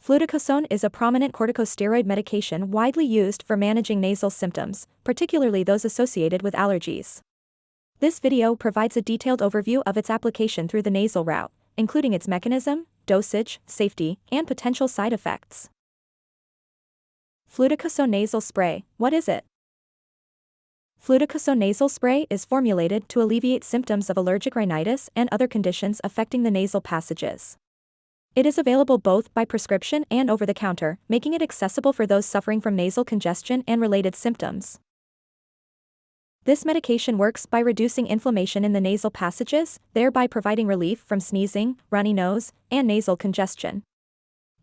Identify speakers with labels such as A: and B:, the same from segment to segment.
A: Fluticasone is a prominent corticosteroid medication widely used for managing nasal symptoms, particularly those associated with allergies. This video provides a detailed overview of its application through the nasal route, including its mechanism, dosage, safety, and potential side effects. Fluticasone nasal spray, what is it? Fluticasone nasal spray is formulated to alleviate symptoms of allergic rhinitis and other conditions affecting the nasal passages. It is available both by prescription and over the counter, making it accessible for those suffering from nasal congestion and related symptoms. This medication works by reducing inflammation in the nasal passages, thereby providing relief from sneezing, runny nose, and nasal congestion.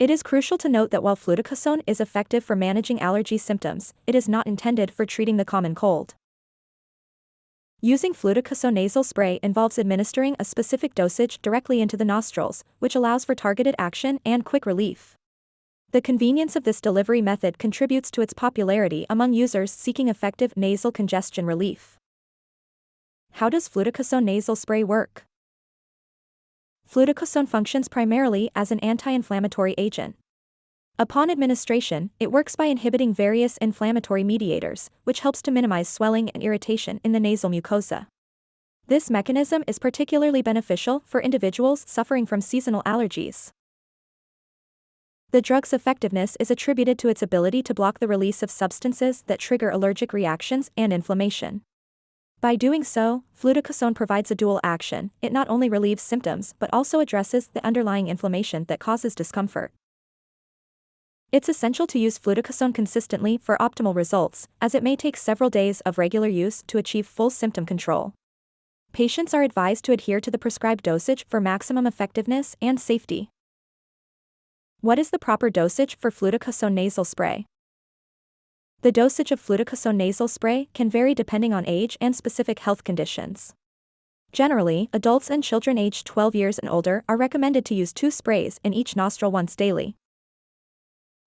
A: It is crucial to note that while fluticasone is effective for managing allergy symptoms, it is not intended for treating the common cold. Using fluticasone nasal spray involves administering a specific dosage directly into the nostrils, which allows for targeted action and quick relief. The convenience of this delivery method contributes to its popularity among users seeking effective nasal congestion relief. How does fluticasone nasal spray work? Fluticasone functions primarily as an anti-inflammatory agent. Upon administration, it works by inhibiting various inflammatory mediators, which helps to minimize swelling and irritation in the nasal mucosa. This mechanism is particularly beneficial for individuals suffering from seasonal allergies. The drug's effectiveness is attributed to its ability to block the release of substances that trigger allergic reactions and inflammation. By doing so, fluticasone provides a dual action. It not only relieves symptoms but also addresses the underlying inflammation that causes discomfort. It's essential to use fluticasone consistently for optimal results, as it may take several days of regular use to achieve full symptom control. Patients are advised to adhere to the prescribed dosage for maximum effectiveness and safety. What is the proper dosage for fluticasone nasal spray? The dosage of fluticasone nasal spray can vary depending on age and specific health conditions. Generally, adults and children aged 12 years and older are recommended to use 2 sprays in each nostril once daily.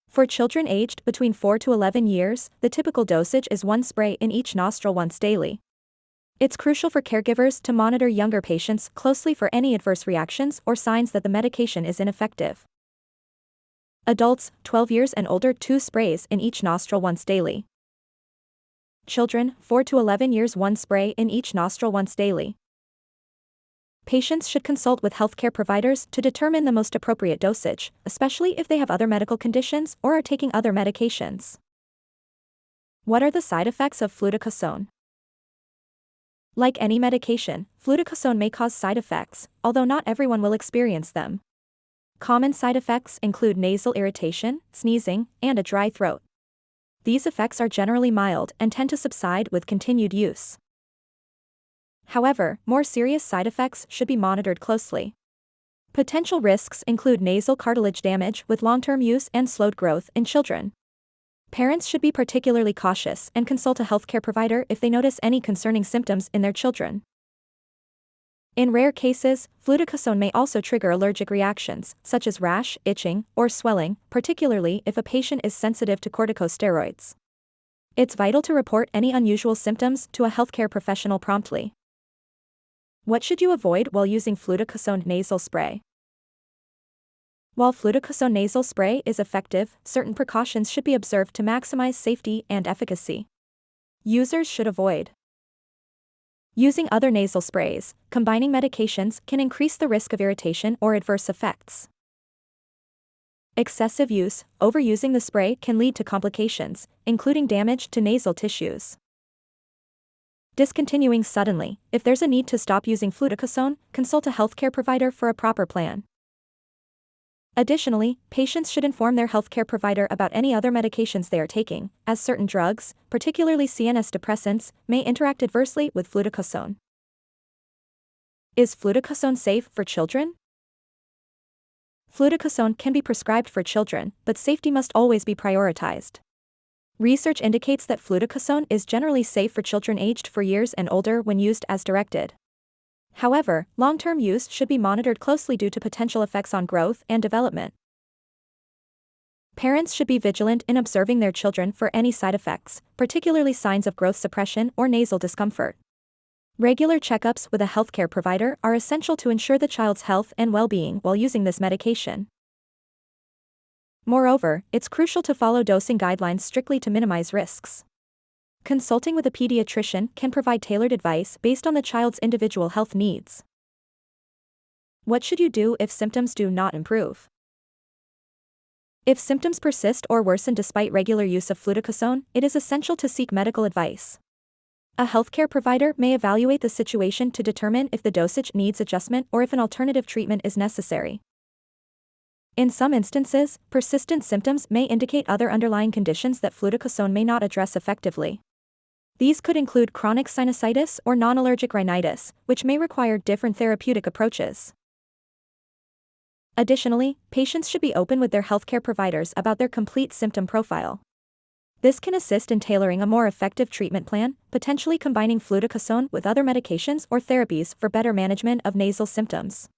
A: For children aged between 4 to 11 years, the typical dosage is 1 spray in each nostril once daily. It's crucial for caregivers to monitor younger patients closely for any adverse reactions or signs that the medication is ineffective. Adults, 12 years and older, 2 sprays in each nostril once daily. Children, 4 to 11 years, 1 spray in each nostril once daily. Patients should consult with healthcare providers to determine the most appropriate dosage, especially if they have other medical conditions or are taking other medications. What are the side effects of fluticasone? Like any medication, fluticasone may cause side effects, although not everyone will experience them. Common side effects include nasal irritation, sneezing, and a dry throat. These effects are generally mild and tend to subside with continued use. However, more serious side effects should be monitored closely. Potential risks include nasal cartilage damage with long-term use and slowed growth in children. Parents should be particularly cautious and consult a healthcare provider if they notice any concerning symptoms in their children. In rare cases, fluticasone may also trigger allergic reactions, such as rash, itching, or swelling, particularly if a patient is sensitive to corticosteroids. It's vital to report any unusual symptoms to a healthcare professional promptly. What should you avoid while using fluticasone nasal spray? While fluticasone nasal spray is effective, certain precautions should be observed to maximize safety and efficacy. Users should avoid using other nasal sprays. Combining medications can increase the risk of irritation or adverse effects. Excessive use, overusing the spray can lead to complications, including damage to nasal tissues. Discontinuing suddenly. If there's a need to stop using fluticasone, consult a healthcare provider for a proper plan. Additionally, patients should inform their healthcare provider about any other medications they are taking, as certain drugs, particularly CNS depressants, may interact adversely with fluticasone. Is fluticasone safe for children? Fluticasone can be prescribed for children, but safety must always be prioritized. Research indicates that fluticasone is generally safe for children aged 4 years and older when used as directed. However, long-term use should be monitored closely due to potential effects on growth and development. Parents should be vigilant in observing their children for any side effects, particularly signs of growth suppression or nasal discomfort. Regular checkups with a healthcare provider are essential to ensure the child's health and well-being while using this medication. Moreover, it's crucial to follow dosing guidelines strictly to minimize risks. Consulting with a pediatrician can provide tailored advice based on the child's individual health needs. What should you do if symptoms do not improve? If symptoms persist or worsen despite regular use of fluticasone, it is essential to seek medical advice. A healthcare provider may evaluate the situation to determine if the dosage needs adjustment or if an alternative treatment is necessary. In some instances, persistent symptoms may indicate other underlying conditions that fluticasone may not address effectively. These could include chronic sinusitis or non-allergic rhinitis, which may require different therapeutic approaches. Additionally, patients should be open with their healthcare providers about their complete symptom profile. This can assist in tailoring a more effective treatment plan, potentially combining fluticasone with other medications or therapies for better management of nasal symptoms.